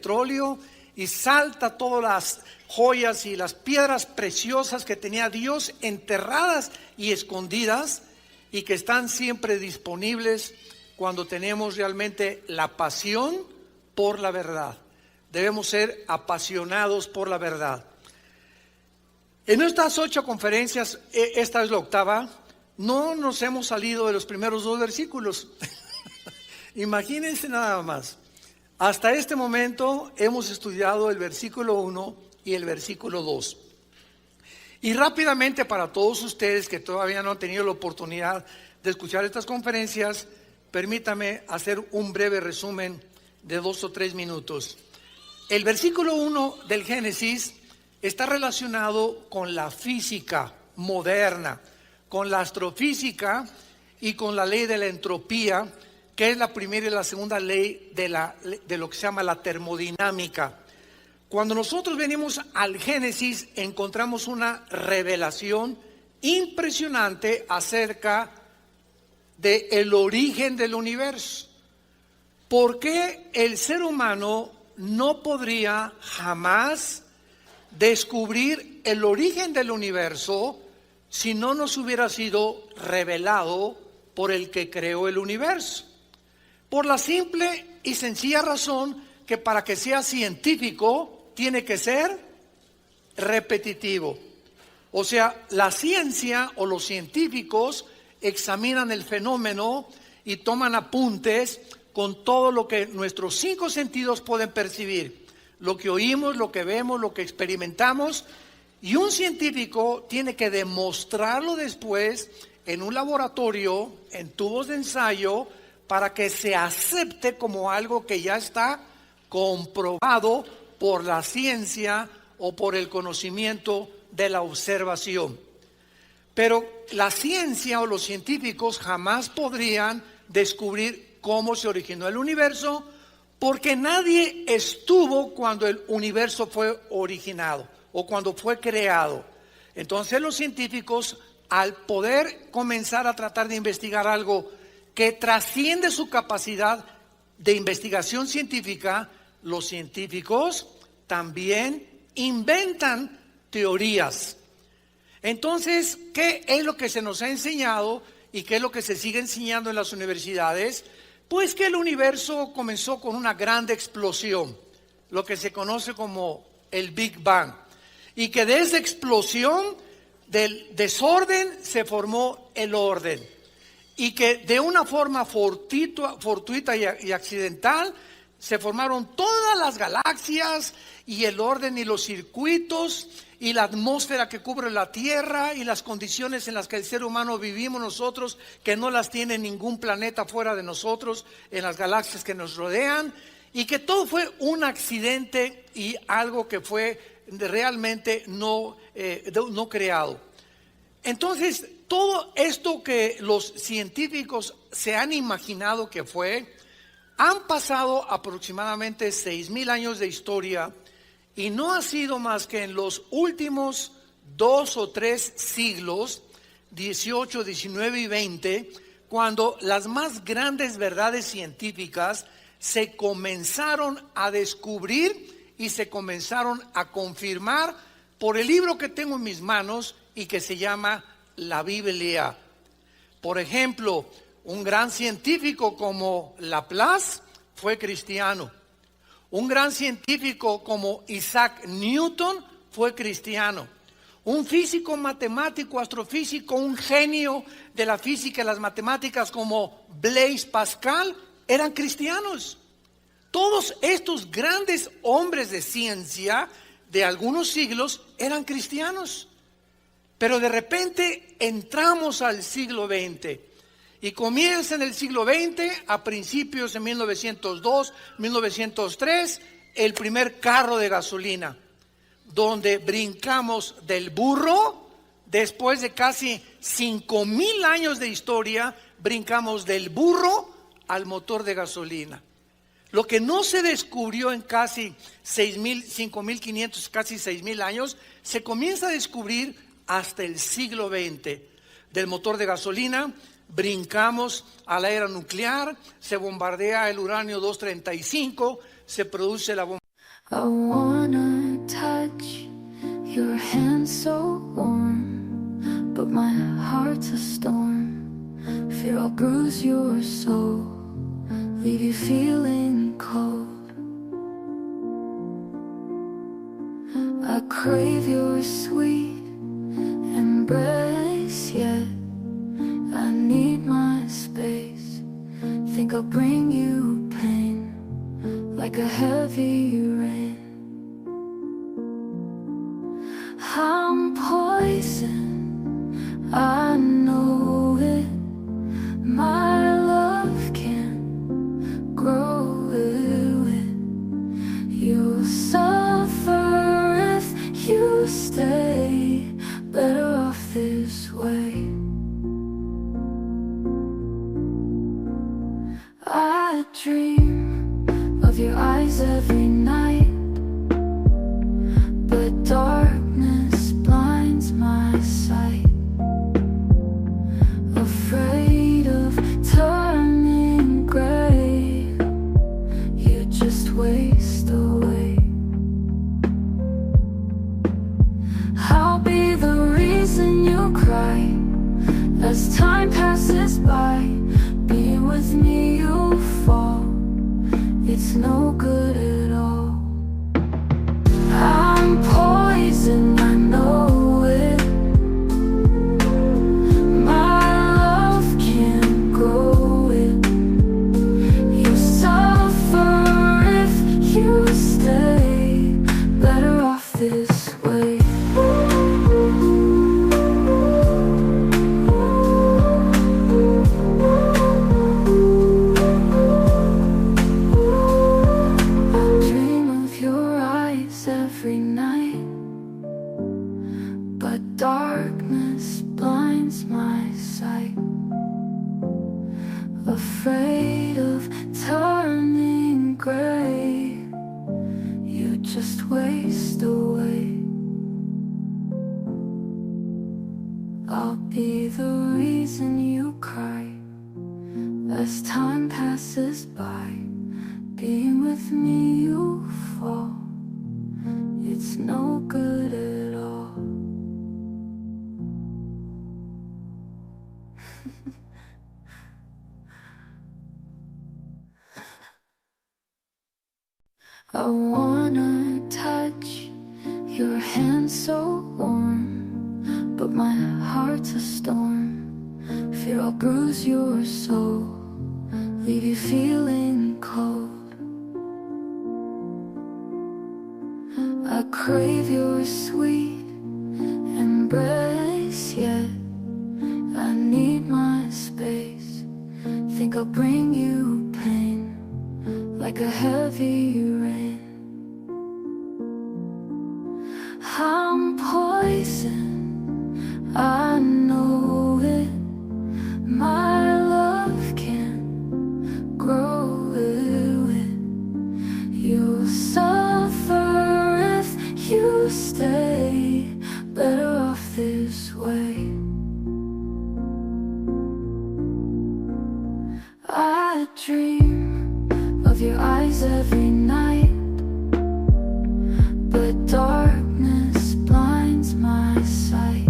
petróleo y salta todas las joyas y las piedras preciosas que tenía Dios enterradas y escondidas y que están siempre disponibles cuando tenemos realmente la pasión por la verdad. Debemos ser apasionados por la verdad. En estas 8 conferencias, esta es la 8ª, no nos hemos salido de los primeros 2 versículos. Imagínense nada más. Hasta este momento hemos estudiado el versículo 1 y el versículo 2. Y rápidamente, para todos ustedes que todavía no han tenido la oportunidad de escuchar estas conferencias, permítame hacer un breve resumen de 2 o 3 minutos. El versículo 1 del Génesis está relacionado con la física moderna, con la astrofísica y con la ley de la entropía, que es la primera y la segunda ley de lo que se llama la termodinámica. Cuando nosotros venimos al Génesis, encontramos una revelación impresionante acerca del origen del universo. ¿Por qué el ser humano no podría jamás descubrir el origen del universo si no nos hubiera sido revelado por el que creó el universo? Por la simple y sencilla razón que para que sea científico tiene que ser repetitivo. O sea, la ciencia o los científicos examinan el fenómeno y toman apuntes con todo lo que nuestros 5 sentidos pueden percibir. Lo que oímos, lo que vemos, lo que experimentamos. Y un científico tiene que demostrarlo después en un laboratorio, en tubos de ensayo, para que se acepte como algo que ya está comprobado por la ciencia o por el conocimiento de la observación. Pero la ciencia o los científicos jamás podrían descubrir cómo se originó el universo, porque nadie estuvo cuando el universo fue originado o cuando fue creado. Entonces los científicos, al poder comenzar a tratar de investigar algo que trasciende su capacidad de investigación científica, los científicos también inventan teorías. Entonces, ¿qué es lo que se nos ha enseñado y qué es lo que se sigue enseñando en las universidades? Pues que el universo comenzó con una gran explosión, lo que se conoce como el Big Bang, y que de esa explosión del desorden se formó el orden, y que de una forma fortuita y accidental se formaron todas las galaxias y el orden y los circuitos y la atmósfera que cubre la Tierra y las condiciones en las que el ser humano vivimos nosotros, que no las tiene ningún planeta fuera de nosotros, en las galaxias que nos rodean, y que todo fue un accidente y algo que fue realmente no creado. Entonces, todo esto que los científicos se han imaginado que fue, han pasado aproximadamente 6,000 años de historia y no ha sido más que en los últimos 2 o 3 siglos, 18, 19 y 20, cuando las más grandes verdades científicas se comenzaron a descubrir y se comenzaron a confirmar por el libro que tengo en mis manos y que se llama la Biblia. Por ejemplo, un gran científico como Laplace fue cristiano. Un gran científico como Isaac Newton fue cristiano. Un físico, matemático, astrofísico, un genio de la física y las matemáticas como Blaise Pascal eran cristianos. Todos estos grandes hombres de ciencia de algunos siglos eran cristianos. Pero de repente entramos al siglo XX. Y comienza en el siglo XX, a principios de 1902, 1903, el primer carro de gasolina, donde brincamos del burro, después de casi 5,000 años de historia, brincamos del burro al motor de gasolina. Lo que no se descubrió en casi 5,500, casi 6,000 años, se comienza a descubrir hasta el siglo XX. Del motor de gasolina brincamos a la era nuclear, se bombardea el uranio 235, se produce la bomba. I wanna touch your hand so warm, but my heart's a storm. Fear I'll bruise your soul, leave you feeling cold. I crave your sweet embrace, yet I need my space. Think I'll bring you pain, like a heavy rain. I'm poison, I know it. My love can't grow with. You'll suffer if you stay, better off this way. I dream of your eyes every night, but darkness blinds my sight. Afraid of turning gray, you just waste away. I'll be the reason you cry as time passes by. Being with me you'll fall, it's no good at all. I'm poison, I know it. My love can't grow it. You suffer if you stay, better off this way. Every night, but darkness blinds my sight. Afraid of turning gray, you just waste away. I'll be the reason you cry as time passes by. Being with me you fall, it's no good at all. I wanna touch your hand so warm, but my heart's a storm. Fear I'll bruise your soul, leave you feeling cold. I crave your sweet embrace, yet I need my space. Think I'll bring you pain, like a heavy rain. I'm poison, I know it. My love can't grow with. You'll suffer if you stay, better off this way. I dream of your eyes every night, but darkness blinds my sight.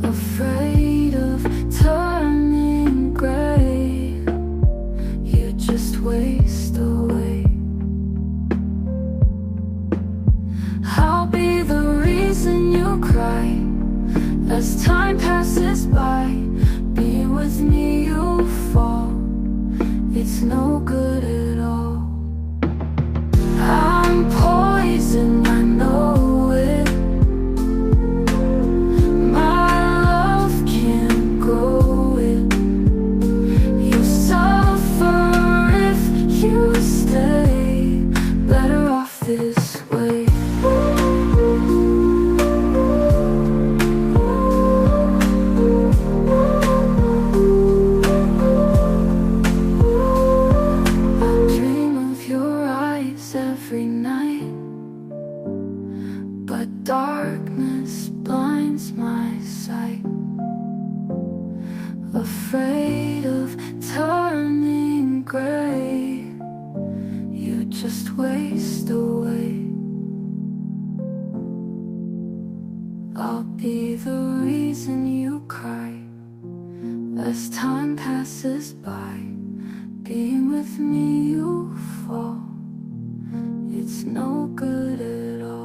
Afraid of turning gray, you just waste away. I'll be the reason you cry as time passes by. Being with me you'll fall, it's no good at all. I'm poison, I know it. My love can't grow it. You suffer if you stay, better off this way. Every night, but darkness blinds my sight. Afraid of turning gray, you just just waste away. I'll be the reason you cry as time passes by. Being with me you fall. It's no good at all.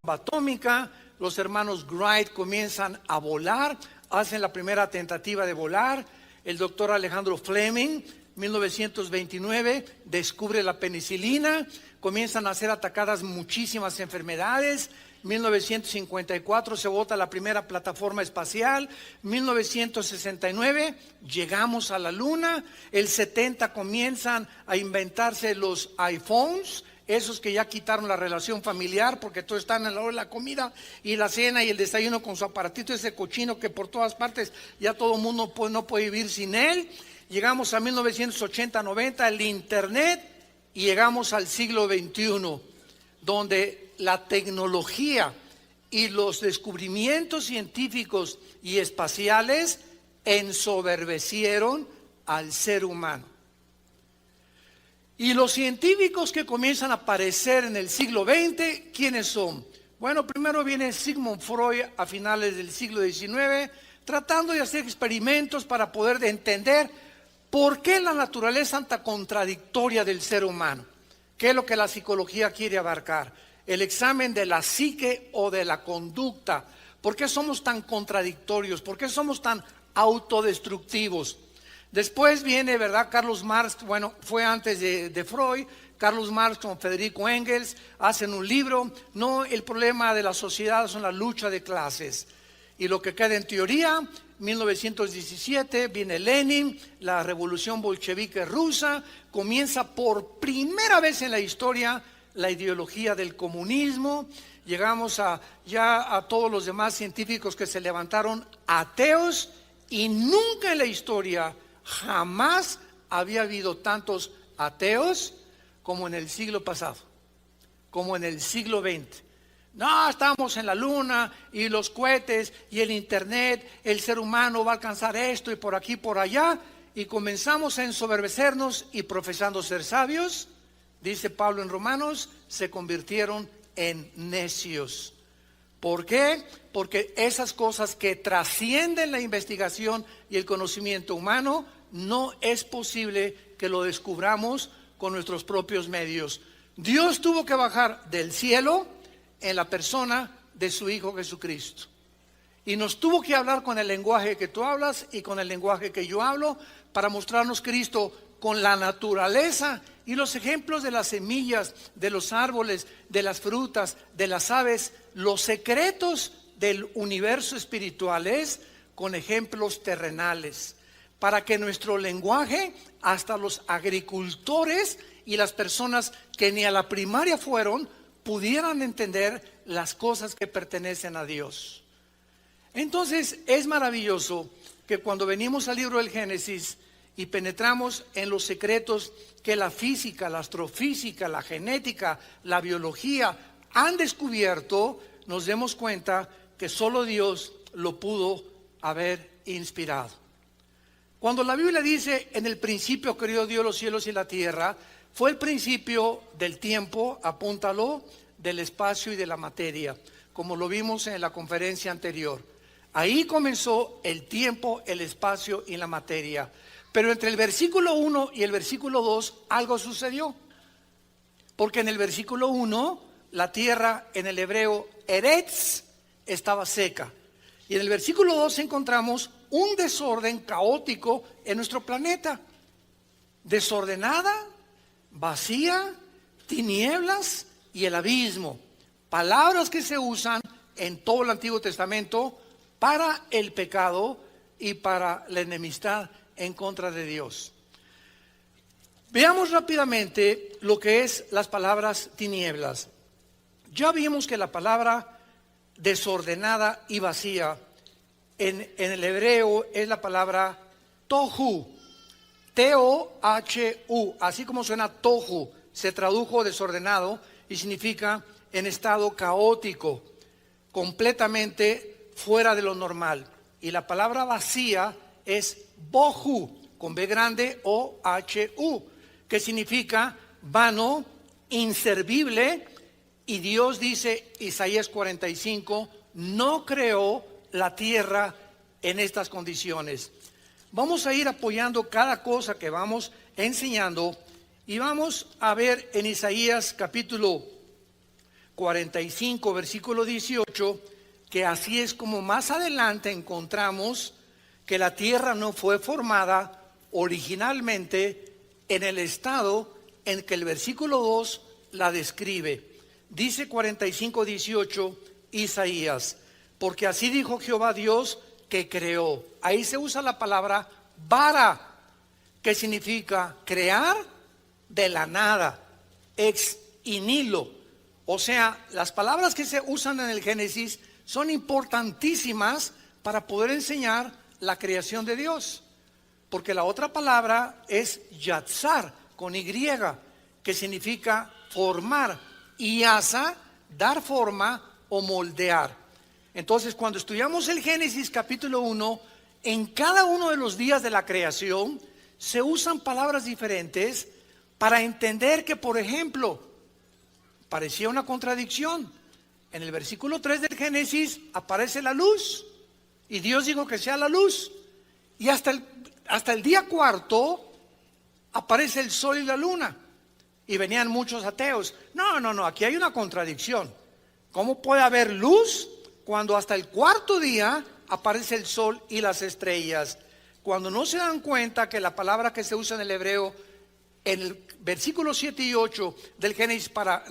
Atómica, los hermanos Wright comienzan a volar, hacen la primera tentativa de volar. El doctor Alejandro Fleming, 1929, descubre la penicilina, comienzan a ser atacadas muchísimas enfermedades. 1954 se bota la primera plataforma espacial. 1969 llegamos a la luna. El 70 comienzan a inventarse los iPhones, esos que ya quitaron la relación familiar porque todos están a la hora de la comida y la cena y el desayuno con su aparatito ese cochino que por todas partes ya todo el mundo no puede vivir sin él. Llegamos a 1980-90, el internet, y llegamos al siglo XXI, donde la tecnología y los descubrimientos científicos y espaciales ensoberbecieron al ser humano. Y los científicos que comienzan a aparecer en el siglo XX, ¿quiénes son? Bueno, primero viene Sigmund Freud a finales del siglo XIX, tratando de hacer experimentos para poder entender por qué la naturaleza es tan contradictoria del ser humano. ¿Qué es lo que la psicología quiere abarcar? El examen de la psique o de la conducta. ¿Por qué somos tan contradictorios? ¿Por qué somos tan autodestructivos? Después viene, ¿verdad? Carlos Marx, bueno, fue antes de Freud. Carlos Marx con Federico Engels hacen un libro. No, el problema de la sociedad son la lucha de clases. Y lo que queda en teoría, 1917 viene Lenin, la revolución bolchevique rusa, comienza por primera vez en la historia la ideología del comunismo. Llegamos ya a todos los demás científicos que se levantaron ateos, y nunca en la historia jamás había habido tantos ateos como en el siglo pasado, como en el siglo XX. No, estamos en la luna y los cohetes y el internet, el ser humano va a alcanzar esto y por aquí, por allá, y comenzamos a ensoberbecernos y profesando ser sabios, dice Pablo en Romanos, se convirtieron en necios. ¿Por qué? Porque esas cosas que trascienden la investigación y el conocimiento humano, no es posible que lo descubramos con nuestros propios medios. Dios tuvo que bajar del cielo en la persona de su Hijo Jesucristo. Y nos tuvo que hablar con el lenguaje que tú hablas y con el lenguaje que yo hablo para mostrarnos Cristo con la naturaleza y los ejemplos de las semillas, de los árboles, de las frutas, de las aves, los secretos del universo espirituales con ejemplos terrenales, para que nuestro lenguaje, hasta los agricultores y las personas que ni a la primaria fueron, pudieran entender las cosas que pertenecen a Dios. Entonces es maravilloso que cuando venimos al libro del Génesis y penetramos en los secretos que la física, la astrofísica, la genética, la biología han descubierto, nos demos cuenta que solo Dios lo pudo haber inspirado. Cuando la Biblia dice, en el principio creó Dios los cielos y la tierra, fue el principio del tiempo, apúntalo, del espacio y de la materia, como lo vimos en la conferencia anterior. Ahí comenzó el tiempo, el espacio y la materia. Pero entre el versículo 1 y el versículo 2 algo sucedió. Porque en el versículo 1 la tierra, en el hebreo eretz, estaba seca. Y en el versículo 2 encontramos un desorden caótico en nuestro planeta. Desordenada, vacía, tinieblas y el abismo. Palabras que se usan en todo el Antiguo Testamento para el pecado y para la enemistad en contra de Dios. Veamos rápidamente lo que es las palabras tinieblas. Ya vimos que la palabra desordenada y vacía en el hebreo es la palabra tohu, T-O-H-U, así como suena tohu, se tradujo desordenado y significa en estado caótico. completamente fuera de lo normal. Y la palabra vacía es bohu, con B grande, O-H-U, que significa vano, inservible. Y Dios dice, Isaías 45, no creó la tierra en estas condiciones. Vamos a ir apoyando cada cosa que vamos enseñando y vamos a ver en Isaías capítulo 45, versículo 18, que así es como más adelante encontramos que la tierra no fue formada originalmente en el estado en que el versículo 2 la describe. Dice 45, 18, Isaías, porque así dijo Jehová Dios que creó. Ahí se usa la palabra bara, que significa crear de la nada, ex nihilo. O sea, las palabras que se usan en el Génesis son importantísimas para poder enseñar la creación de Dios. Porque la otra palabra es yatzar, con Y, que significa formar, y asa, dar forma o moldear. Entonces, cuando estudiamos el Génesis capítulo 1, en cada uno de los días de la creación se usan palabras diferentes para entender que, por ejemplo, parecía una contradicción. En el versículo 3 del Génesis aparece la luz y Dios dijo que sea la luz. Y hasta el día cuarto aparece el sol y la luna. Y venían muchos ateos. No, aquí hay una contradicción. ¿Cómo puede haber luz cuando hasta el cuarto día aparece el sol y las estrellas? Cuando no se dan cuenta que la palabra que se usa en el hebreo, en el versículo 7 y 8 del Génesis para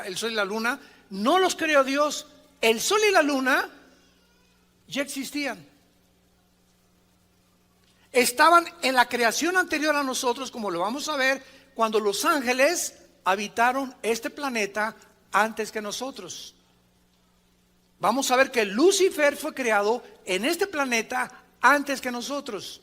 el sol y la luna, no los creó Dios. El sol y la luna ya existían. Estaban en la creación anterior a nosotros, como lo vamos a ver, cuando los ángeles habitaron este planeta antes que nosotros. Vamos a ver que Lucifer fue creado en este planeta antes que nosotros.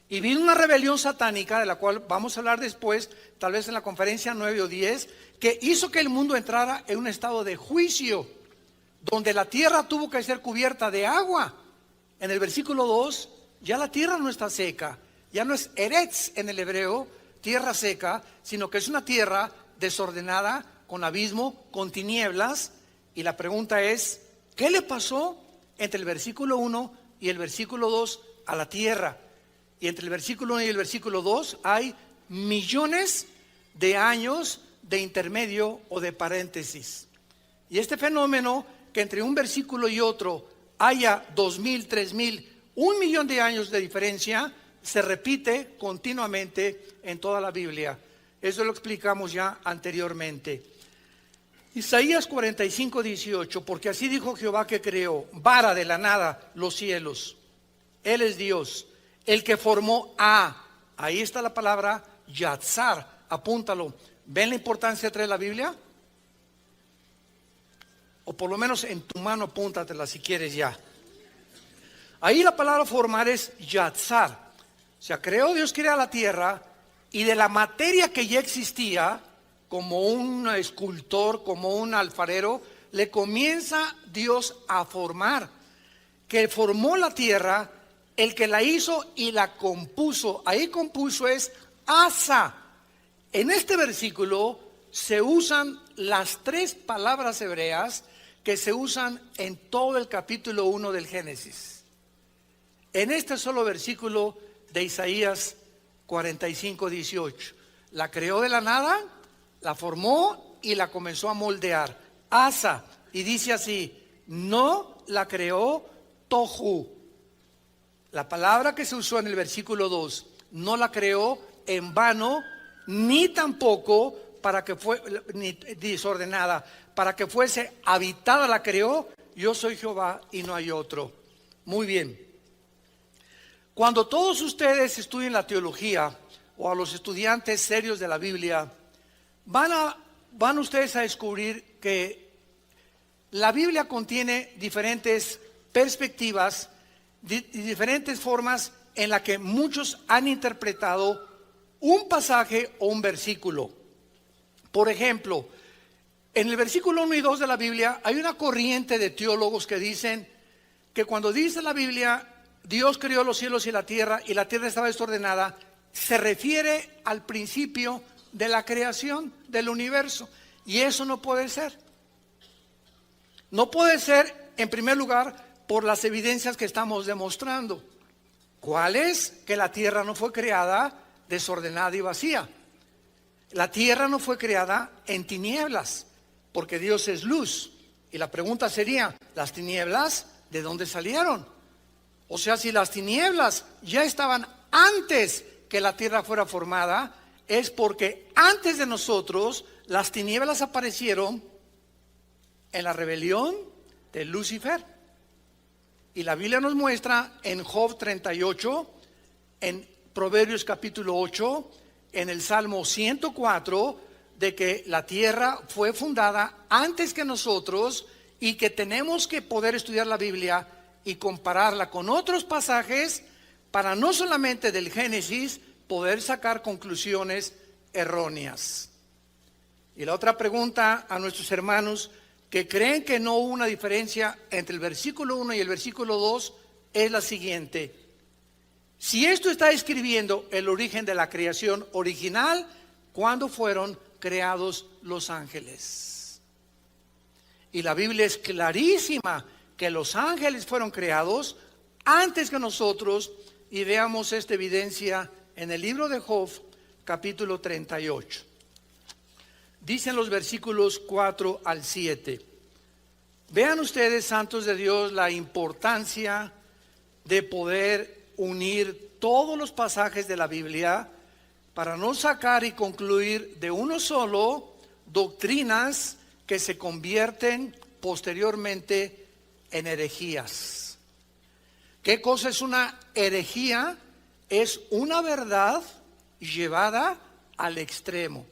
Y vino una rebelión satánica, de la cual vamos a hablar después, tal vez en la conferencia 9 o 10, que hizo que el mundo entrara en un estado de juicio, donde la tierra tuvo que ser cubierta de agua. En el versículo 2, ya la tierra no está seca, ya no es eretz en el hebreo, tierra seca, sino que es una tierra desordenada, con abismo, con tinieblas. Y la pregunta es, ¿qué le pasó entre el versículo 1 y el versículo 2 a la tierra? Y entre el versículo 1 y el versículo 2 hay millones de años de intermedio o de paréntesis. Y este fenómeno, que entre un versículo y otro haya 2000, 3000, 1.000.000 de años de diferencia, se repite continuamente en toda la Biblia. Eso lo explicamos ya anteriormente. Isaías 45, 18, porque así dijo Jehová que creó, vara de la nada, los cielos. Él es Dios, el que formó ahí está la palabra yatzar, apúntalo. ¿Ven la importancia de traer la Biblia? O por lo menos en tu mano apúntatela si quieres ya. Ahí la palabra formar es yatzar. O sea, creó Dios, crea la tierra, y de la materia que ya existía, como un escultor, como un alfarero, le comienza Dios a formar. Que formó la tierra, el que la hizo y la compuso. Ahí compuso es asa. En este versículo se usan las tres palabras hebreas que se usan en todo el capítulo 1 del Génesis. En este solo versículo de Isaías 45, 18. La creó de la nada, la formó y la comenzó a moldear. Asa. Y dice así, no la creó tohu. La palabra que se usó en el versículo 2, no la creó en vano, ni tampoco para que fuese desordenada, para que fuese habitada la creó. Yo soy Jehová y no hay otro. Muy bien. Cuando todos ustedes estudien la teología, o a los estudiantes serios de la Biblia, van ustedes a descubrir que la Biblia contiene diferentes perspectivas, diferentes formas en las que muchos han interpretado un pasaje o un versículo. Por ejemplo, En el versículo 1 y 2 de la Biblia hay una corriente de teólogos que dicen que cuando dice la Biblia Dios creó los cielos y la tierra estaba desordenada, se refiere al principio de la creación del universo. Y eso no puede ser. No puede ser, en primer lugar, por las evidencias que estamos demostrando. ¿Cuál es? Que la tierra no fue creada desordenada y vacía. La tierra no fue creada en tinieblas, porque Dios es luz. Y la pregunta sería, ¿las tinieblas de dónde salieron? O sea, si las tinieblas ya estaban antes que la tierra fuera formada, es porque antes de nosotros las tinieblas aparecieron en la rebelión de Lucifer. Y la Biblia nos muestra en Job 38, en Proverbios capítulo 8, en el Salmo 104, de que la tierra fue fundada antes que nosotros y que tenemos que poder estudiar la Biblia y compararla con otros pasajes para no solamente del Génesis poder sacar conclusiones erróneas. Y la otra pregunta a nuestros hermanos que creen que no hubo una diferencia entre el versículo 1 y el versículo 2 es la siguiente: si esto está describiendo el origen de la creación original, ¿cuándo fueron creados los ángeles? Y la Biblia es clarísima que los ángeles fueron creados antes que nosotros, y veamos esta evidencia en el libro de Job, capítulo 38. Dicen los versículos 4 al 7. Vean ustedes, santos de Dios, la importancia de poder unir todos los pasajes de la Biblia para no sacar y concluir de uno solo doctrinas que se convierten posteriormente en herejías. ¿Qué cosa es una herejía? Es una verdad llevada al extremo,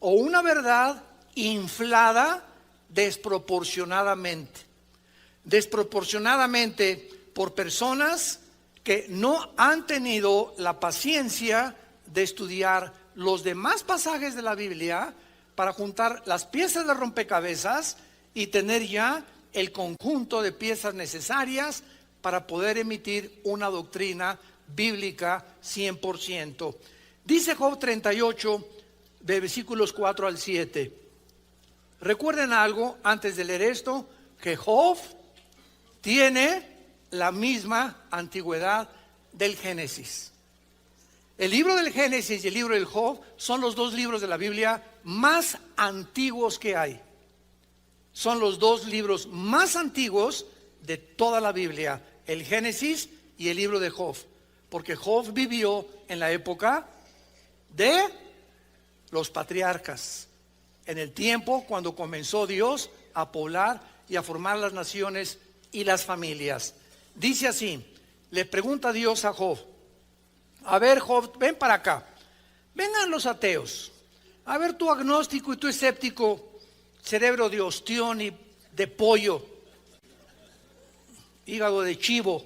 o una verdad inflada desproporcionadamente por personas que no han tenido la paciencia de estudiar los demás pasajes de la Biblia para juntar las piezas de rompecabezas y tener ya el conjunto de piezas necesarias para poder emitir una doctrina bíblica 100%. Dice Job 38, de versículos 4 al 7. Recuerden algo antes de leer esto, que Job tiene la misma antigüedad del Génesis. El libro del Génesis y el libro del Job son los dos libros de la Biblia más antiguos que hay. Son los dos libros más antiguos de toda la Biblia, el Génesis y el libro de Job, porque Job vivió en la época de los patriarcas, en el tiempo cuando comenzó Dios a poblar y a formar las naciones y las familias. Dice así, le pregunta Dios a Job: a ver, Job, ven para acá, vengan los ateos, a ver, tú agnóstico y tú escéptico, cerebro de ostión y de pollo, hígado de chivo,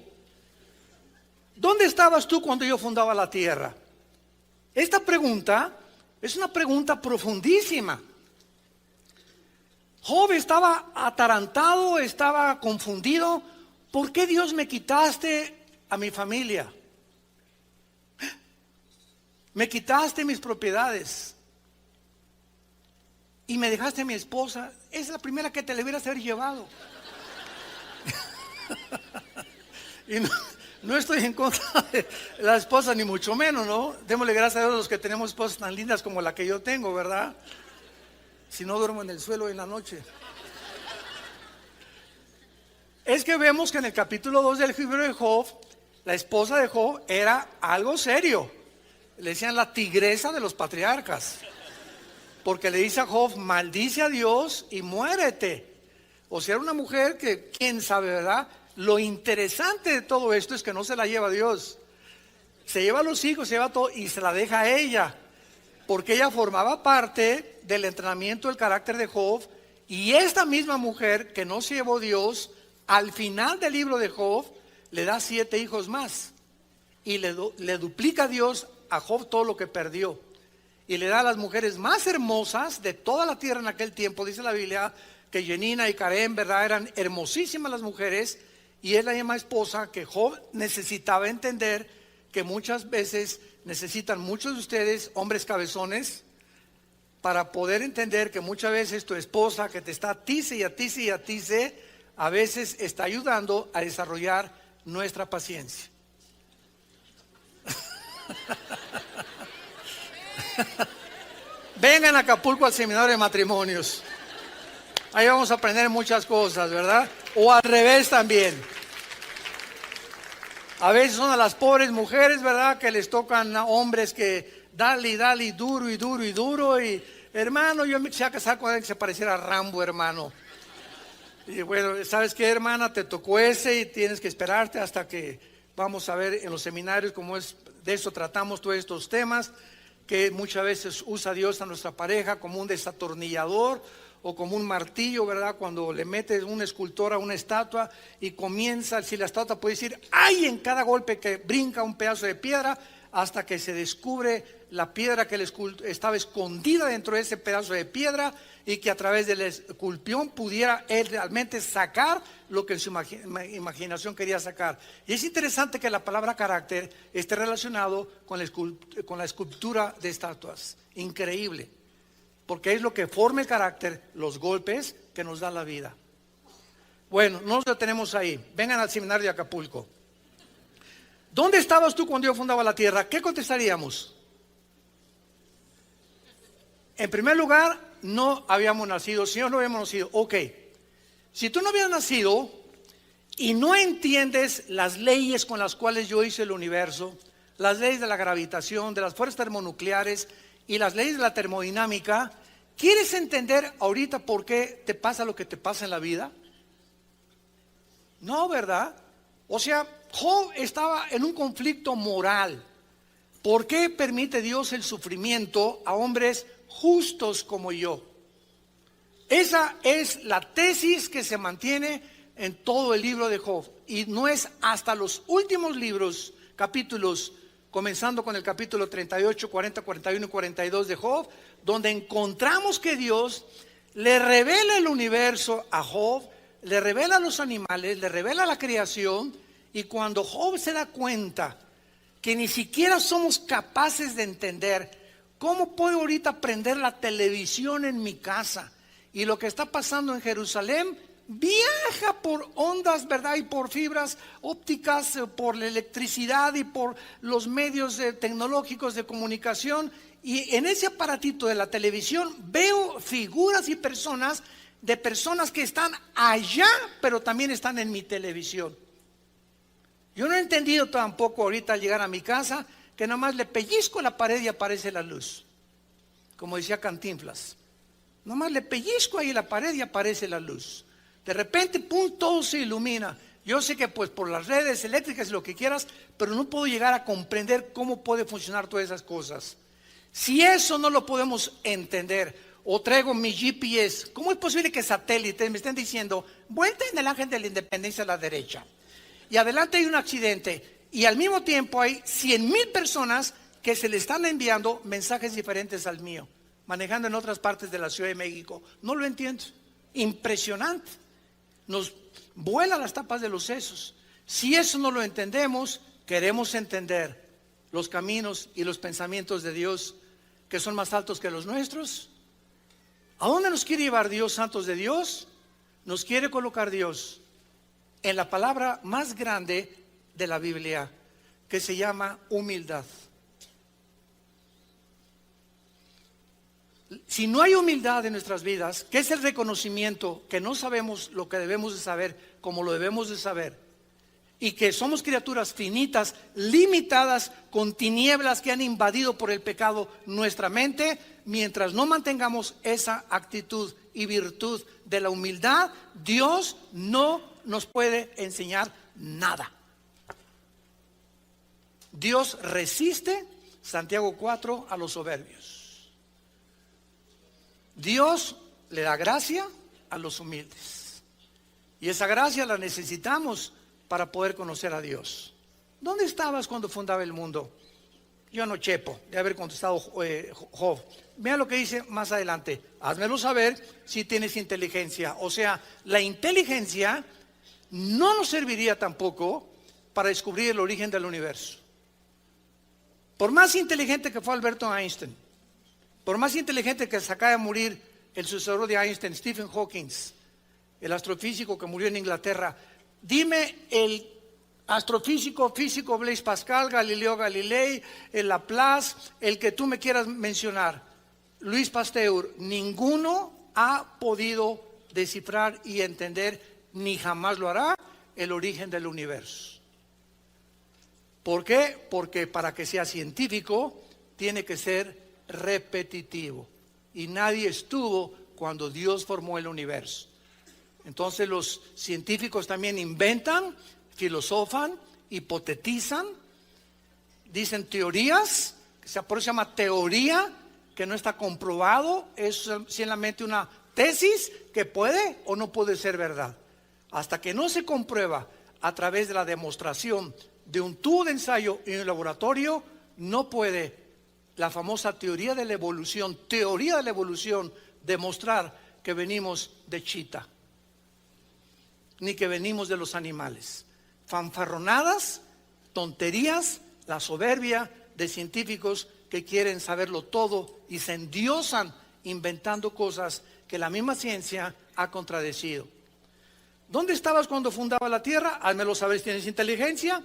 ¿dónde estabas tú cuando yo fundaba la tierra? Esta pregunta es una pregunta profundísima. Job estaba atarantado, estaba confundido. ¿Por qué Dios me quitaste a mi familia? Me quitaste mis propiedades y me dejaste a mi esposa. Es la primera que te le hubieras haber llevado. Y no estoy en contra de la esposa, ni mucho menos, ¿no? Démosle gracias a Dios a los que tenemos esposas tan lindas como la que yo tengo, ¿verdad? Si no, duermo en el suelo en la noche. Es que vemos que en el capítulo 2 del libro de Job, la esposa de Job era algo serio. Le decían la tigresa de los patriarcas, porque le dice a Job: maldice a Dios y muérete. O sea, era una mujer que, quién sabe, ¿verdad? Lo interesante de todo esto es que no se la lleva Dios. Se lleva a los hijos, se lleva todo y se la deja a ella, porque ella formaba parte del entrenamiento del carácter de Job. Y esta misma mujer que no se llevó Dios, al final del libro de Job le da 7 hijos más y le duplica a Dios a Job todo lo que perdió. y le da a las mujeres más hermosas de toda la tierra en aquel tiempo. Dice la Biblia que Yenina y Karen, ¿verdad?, eran hermosísimas las mujeres, y es la misma esposa que Job necesitaba entender que muchas veces necesitan muchos de ustedes, hombres cabezones, para poder entender que muchas veces tu esposa que te está atice y atice y atice, a veces está ayudando a desarrollar nuestra paciencia. Vengan a Acapulco al seminario de matrimonios. Ahí vamos a aprender muchas cosas, ¿verdad? O al revés también. A veces son a las pobres mujeres, ¿verdad?, que les tocan a hombres que dale y dale y duro y duro y duro. Y hermano, yo me quisiera casar con alguien que se pareciera a Rambo, hermano. Y bueno, ¿sabes qué, hermana? Te tocó ese y tienes que esperarte hasta que vamos a ver en los seminarios cómo es. De eso tratamos todos estos temas, que muchas veces usa Dios a nuestra pareja como un desatornillador o como un martillo, ¿verdad? Cuando le metes un escultor a una estatua y comienza, si la estatua puede decir ¡ay!, en cada golpe que brinca un pedazo de piedra, hasta que se descubre la piedra que estaba escondida dentro de ese pedazo de piedra, y que a través del esculpión pudiera él realmente sacar lo que en su imaginación quería sacar. Y es interesante que la palabra carácter esté relacionado con la escultura de estatuas. Increíble, porque es lo que forma el carácter, los golpes que nos da la vida. Bueno, nos lo tenemos ahí. Vengan al seminario de Acapulco. ¿Dónde estabas tú cuando yo fundaba la tierra? ¿Qué contestaríamos? En primer lugar, no habíamos nacido. Si no habíamos nacido, ok. Si tú no habías nacido y no entiendes las leyes con las cuales yo hice el universo, las leyes de la gravitación, de las fuerzas termonucleares y las leyes de la termodinámica, ¿quieres entender ahorita por qué te pasa lo que te pasa en la vida? No, ¿verdad? O sea, Job estaba en un conflicto moral. ¿Por qué permite Dios el sufrimiento a hombres justos como yo? Esa es la tesis que se mantiene en todo el libro de Job. Y no es hasta los últimos libros, capítulos, comenzando con el capítulo 38, 40, 41 y 42 de Job, donde encontramos que Dios le revela el universo a Job, le revela los animales, le revela la creación. Y cuando Job se da cuenta que ni siquiera somos capaces de entender cómo puedo ahorita prender la televisión en mi casa, y lo que está pasando en Jerusalén viaja por ondas, ¿verdad?, y por fibras ópticas, por la electricidad y por los medios tecnológicos de comunicación, y en ese aparatito de la televisión veo figuras y personas que están allá, pero también están en mi televisión. Yo no he entendido tampoco ahorita al llegar a mi casa que nada más le pellizco la pared y aparece la luz, como decía Cantinflas. Nada más le pellizco ahí la pared y aparece la luz. De repente, pum, todo se ilumina. Yo sé que pues por las redes eléctricas y lo que quieras, pero no puedo llegar a comprender cómo puede funcionar todas esas cosas. Si eso no lo podemos entender, o traigo mi GPS, ¿cómo es posible que satélites me estén diciendo vuelta en el Ángel de la Independencia a la derecha, y adelante hay un accidente, y al mismo tiempo hay 100,000 personas que se le están enviando mensajes diferentes al mío, manejando en otras partes de la Ciudad de México? No lo entiendo. Impresionante. Nos vuela las tapas de los sesos. Si eso no lo entendemos, queremos entender los caminos y los pensamientos de Dios, que son más altos que los nuestros. ¿A dónde nos quiere llevar Dios, santos de Dios? Nos quiere colocar Dios en la palabra más grande de la Biblia, que se llama humildad. Si no hay humildad en nuestras vidas, que es el reconocimiento que no sabemos lo que debemos de saber como lo debemos de saber, y que somos criaturas finitas, limitadas, con tinieblas que han invadido por el pecado nuestra mente, mientras no mantengamos esa actitud y virtud de la humildad, Dios no nos puede enseñar nada. Dios resiste, Santiago 4, a los soberbios. Dios le da gracia a los humildes, y esa gracia la necesitamos para poder conocer a Dios. ¿Dónde estabas cuando fundaba el mundo? Yo no chepo de haber contestado Job. Vea lo que dice más adelante. Házmelo saber si tienes inteligencia. O sea, la inteligencia no nos serviría tampoco para descubrir el origen del universo. Por más inteligente que fue Alberto Einstein, por más inteligente que se acaba de morir el sucesor de Einstein, Stephen Hawking, el astrofísico que murió en Inglaterra, dime el astrofísico, físico Blaise Pascal, Galileo Galilei, el Laplace, el que tú me quieras mencionar, Luis Pasteur, ninguno ha podido descifrar y entender, ni jamás lo hará, el origen del universo. ¿Por qué? Porque para que sea científico tiene que ser repetitivo. Y nadie estuvo cuando Dios formó el universo. Entonces los científicos también inventan, filosofan, hipotetizan, dicen teorías, por eso se llama teoría, que no está comprobado, es simplemente una tesis que puede o no puede ser verdad. Hasta que no se comprueba a través de la demostración de un tubo de ensayo en un laboratorio, no puede la famosa teoría de la evolución demostrar que venimos de chita, ni que venimos de los animales. Fanfarronadas, tonterías, la soberbia de científicos que quieren saberlo todo y se endiosan inventando cosas que la misma ciencia ha contradecido. ¿Dónde estabas cuando fundaba la Tierra? Házmelo saber si tienes inteligencia.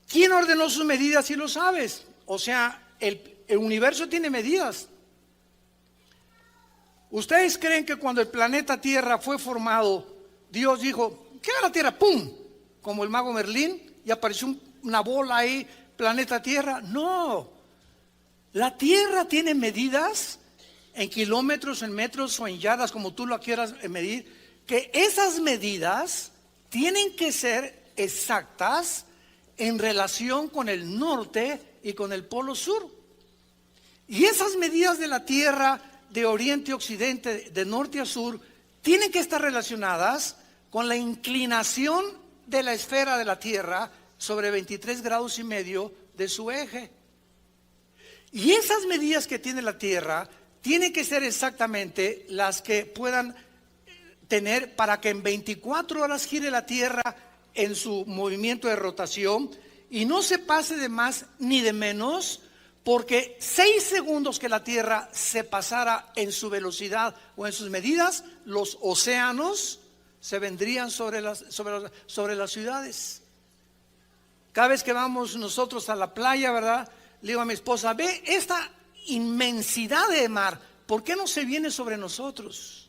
¿Quién ordenó sus medidas si lo sabes? O sea, el universo tiene medidas. ¿Ustedes creen que cuando el planeta Tierra fue formado, Dios dijo, ¿qué era la Tierra? ¡Pum! Como el mago Merlín, y apareció una bola ahí, planeta Tierra. No, la Tierra tiene medidas en kilómetros, en metros o en yardas, como tú lo quieras medir, que esas medidas tienen que ser exactas en relación con el norte y con el polo sur. Y esas medidas de la Tierra de oriente a occidente, de norte a sur, tienen que estar relacionadas con la inclinación de la esfera de la Tierra sobre 23 grados y medio de su eje. Y esas medidas que tiene la Tierra tienen que ser exactamente las que puedan tener para que en 24 horas gire la Tierra en su movimiento de rotación y no se pase de más ni de menos, porque 6 segundos que la Tierra se pasara en su velocidad o en sus medidas, los océanos se vendrían sobre las ciudades. Cada vez que vamos nosotros a la playa, ¿verdad? Le digo a mi esposa, ve esta inmensidad de mar, ¿por qué no se viene sobre nosotros?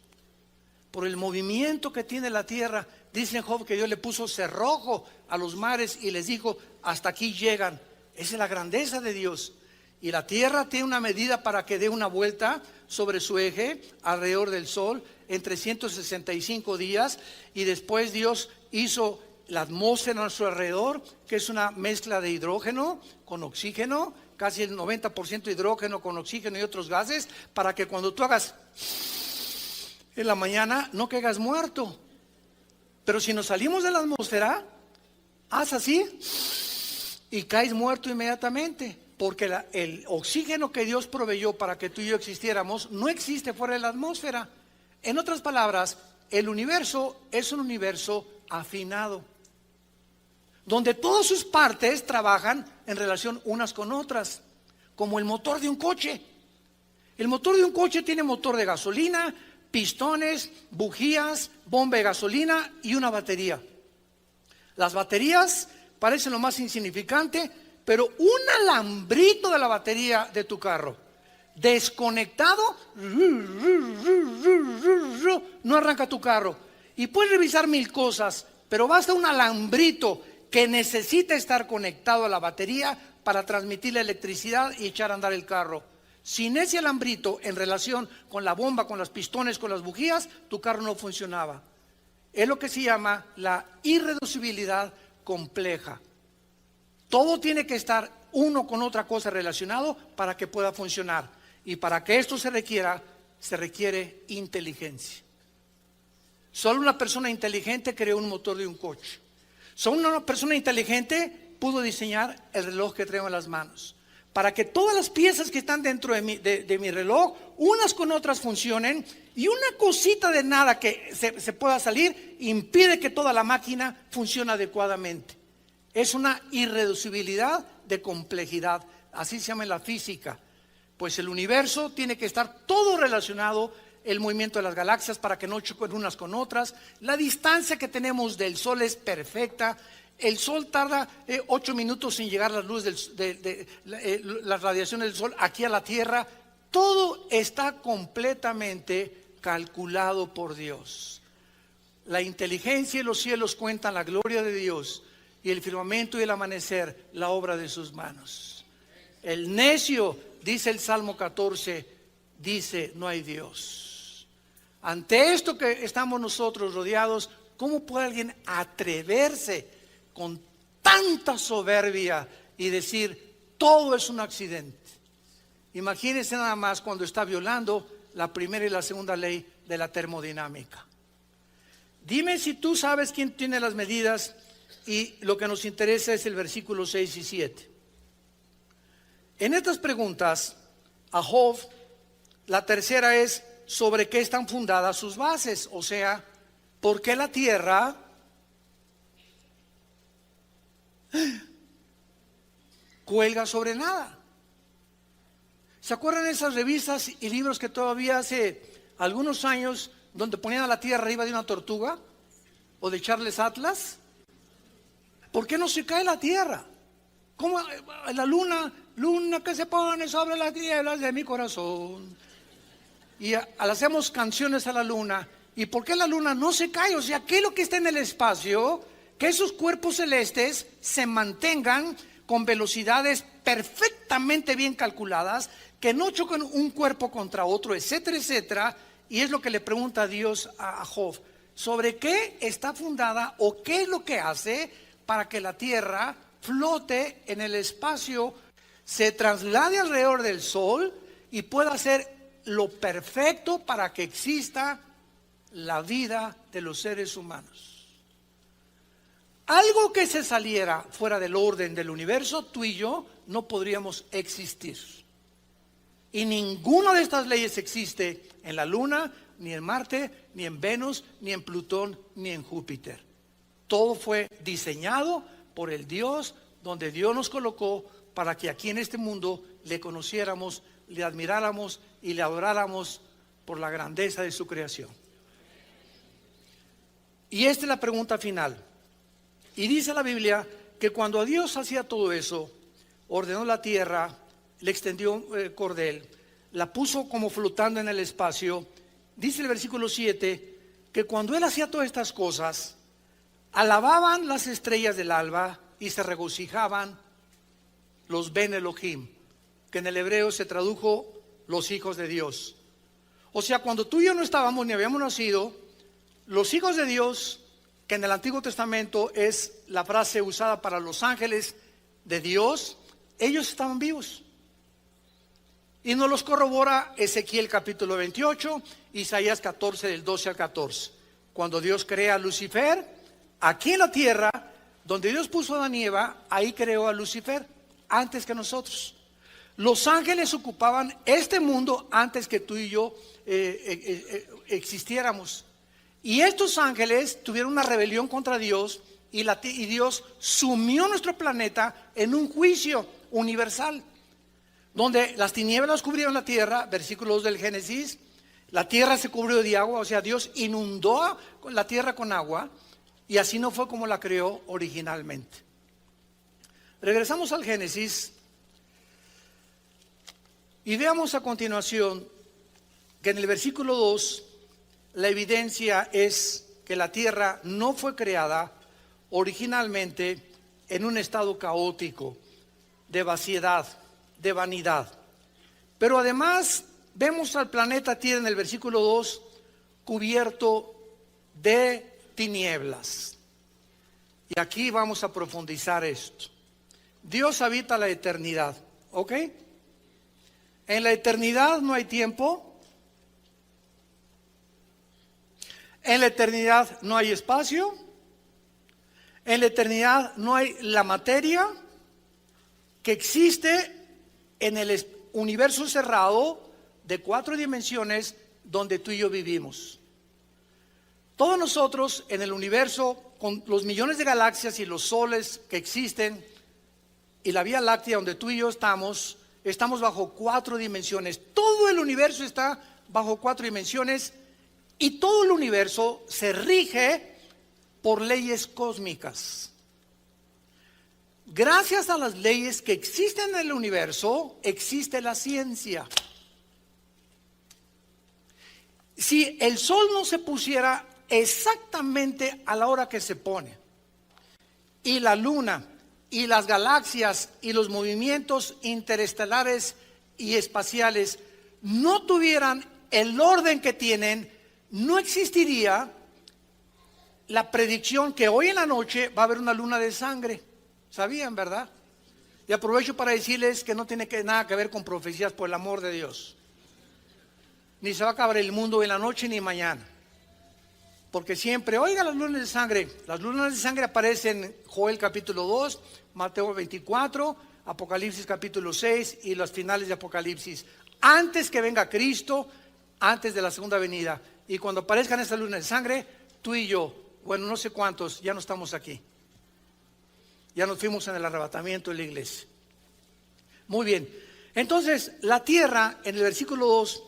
Por el movimiento que tiene la Tierra. Dice Job que Dios le puso cerrojo a los mares y les dijo, hasta aquí llegan. Esa es la grandeza de Dios. Y la Tierra tiene una medida para que dé una vuelta sobre su eje alrededor del Sol en 365 días. Y después Dios hizo la atmósfera a nuestro alrededor, que es una mezcla de hidrógeno con oxígeno, casi el 90% hidrógeno con oxígeno y otros gases, para que cuando tú hagas en la mañana no caigas muerto. Pero si nos salimos de la atmósfera, haz así y caes muerto inmediatamente, porque el oxígeno que Dios proveyó para que tú y yo existiéramos no existe fuera de la atmósfera. En otras palabras, el universo es un universo afinado, donde todas sus partes trabajan en relación unas con otras, como el motor de un coche. El motor de un coche tiene motor de gasolina, pistones, bujías, bomba de gasolina y una batería. Las baterías parecen lo más insignificante, pero un alambrito de la batería de tu carro desconectado no arranca tu carro. Y puedes revisar 1000 cosas, pero basta un alambrito que necesita estar conectado a la batería para transmitir la electricidad y echar a andar el carro. Sin ese alambrito en relación con la bomba, con los pistones, con las bujías, tu carro no funcionaba. Es lo que se llama la irreducibilidad compleja. Todo tiene que estar uno con otra cosa relacionado para que pueda funcionar. Y para que esto se requiere inteligencia. Solo una persona inteligente creó un motor de un coche. Solo una persona inteligente pudo diseñar el reloj que traigo en las manos. para que todas las piezas que están dentro de mi reloj, unas con otras funcionen, y una cosita de nada que se pueda salir impide que toda la máquina funcione adecuadamente. Es una irreducibilidad de complejidad, así se llama en la física. Pues el universo tiene que estar todo relacionado, el movimiento de las galaxias para que no choquen unas con otras. La distancia que tenemos del Sol es perfecta. El Sol tarda 8 minutos sin llegar la luz la radiación del Sol aquí a la Tierra. Todo está completamente calculado por Dios. La inteligencia y los cielos cuentan la gloria de Dios, y el firmamento y el amanecer la obra de sus manos. El necio, dice el Salmo 14, dice: no hay Dios. Ante esto que estamos nosotros rodeados, ¿cómo puede alguien atreverse con tanta soberbia y decir todo es un accidente? Imagínense nada más cuando está violando la primera y la segunda ley de la termodinámica. Dime si tú sabes quién tiene las medidas, y lo que nos interesa es el versículo 6 y 7. En estas preguntas a Job, la tercera es: ¿sobre qué están fundadas sus bases? O sea, ¿por qué la tierra cuelga sobre nada? ¿Se acuerdan de esas revistas y libros que todavía hace algunos años, donde ponían a la tierra arriba de una tortuga o de Charles Atlas? ¿Por qué no se cae la tierra? ¿Cómo la luna que se pone sobre las tinieblas de mi corazón? Y le hacemos canciones a la luna. ¿Y por qué la luna no se cae? O sea, ¿qué es lo que está en el espacio? Que esos cuerpos celestes se mantengan con velocidades perfectamente bien calculadas, que no choquen un cuerpo contra otro, etcétera, etcétera. Y es lo que le pregunta Dios a Job: ¿sobre qué está fundada o qué es lo que hace para que la tierra flote en el espacio, se traslade alrededor del Sol y pueda hacer lo perfecto para que exista la vida de los seres humanos? Algo que se saliera fuera del orden del universo, tú y yo no podríamos existir. Y ninguna de estas leyes existe en la Luna, ni en Marte, ni en Venus, ni en Plutón, ni en Júpiter. Todo fue diseñado por el Dios, donde Dios nos colocó para que aquí en este mundo le conociéramos, le admiráramos y le adoráramos por la grandeza de su creación. Y esta es la pregunta final. Y dice la Biblia que cuando Dios hacía todo eso, ordenó la tierra, le extendió cordel, la puso como flotando en el espacio. Dice el versículo 7 que cuando Él hacía todas estas cosas, alababan las estrellas del alba y se regocijaban los Ben Elohim, que en el hebreo se tradujo los hijos de Dios. O sea, cuando tú y yo no estábamos ni habíamos nacido, los hijos de Dios, que en el Antiguo Testamento es la frase usada para los ángeles de Dios, ellos estaban vivos. Y nos los corrobora Ezequiel capítulo 28, Isaías 14 del 12 al 14. Cuando Dios crea a Lucifer, aquí en la tierra, donde Dios puso a Adán y Eva, ahí creó a Lucifer antes que nosotros. Los ángeles ocupaban este mundo antes que tú y yo existiéramos. Y estos ángeles tuvieron una rebelión contra Dios, y Dios sumió nuestro planeta en un juicio universal, donde las tinieblas cubrieron la tierra, versículo 2 del Génesis. La tierra se cubrió de agua, o sea, Dios inundó la tierra con agua. Y así no fue como la creó originalmente. Regresamos al Génesis y veamos a continuación que en el versículo 2 la evidencia es que la tierra no fue creada originalmente en un estado caótico, de vaciedad, de vanidad. Pero además vemos al planeta Tierra en el versículo 2 cubierto de tinieblas. Y aquí vamos a profundizar esto. Dios habita la eternidad, ¿ok? En la eternidad no hay tiempo. En la eternidad no hay espacio. En la eternidad no hay la materia que existe en el universo cerrado de 4 dimensiones donde tú y yo vivimos. Todos nosotros en el universo, con los millones de galaxias y los soles que existen, y la Vía Láctea donde tú y yo estamos bajo 4 dimensiones. Todo el universo está bajo 4 dimensiones y todo el universo se rige por leyes cósmicas. Gracias a las leyes que existen en el universo, existe la ciencia. Si el sol no se pusiera exactamente a la hora que se pone, y la luna, y las galaxias, y los movimientos interestelares y espaciales no tuvieran el orden que tienen, no existiría la predicción que hoy en la noche va a haber una luna de sangre. ¿Sabían, verdad? Y aprovecho para decirles que no tiene nada que ver con profecías, por el amor de Dios. Ni se va a acabar el mundo en la noche ni mañana. Porque siempre, oiga, las lunas de sangre. Las lunas de sangre aparecen en Joel capítulo 2, Mateo 24, Apocalipsis capítulo 6 y los finales de Apocalipsis. Antes que venga Cristo, antes de la segunda venida. Y cuando aparezcan esas lunas de sangre, tú y yo, bueno, no sé cuántos, ya no estamos aquí. Ya nos fuimos en el arrebatamiento de la iglesia. Muy bien. Entonces, la tierra, en el versículo 2,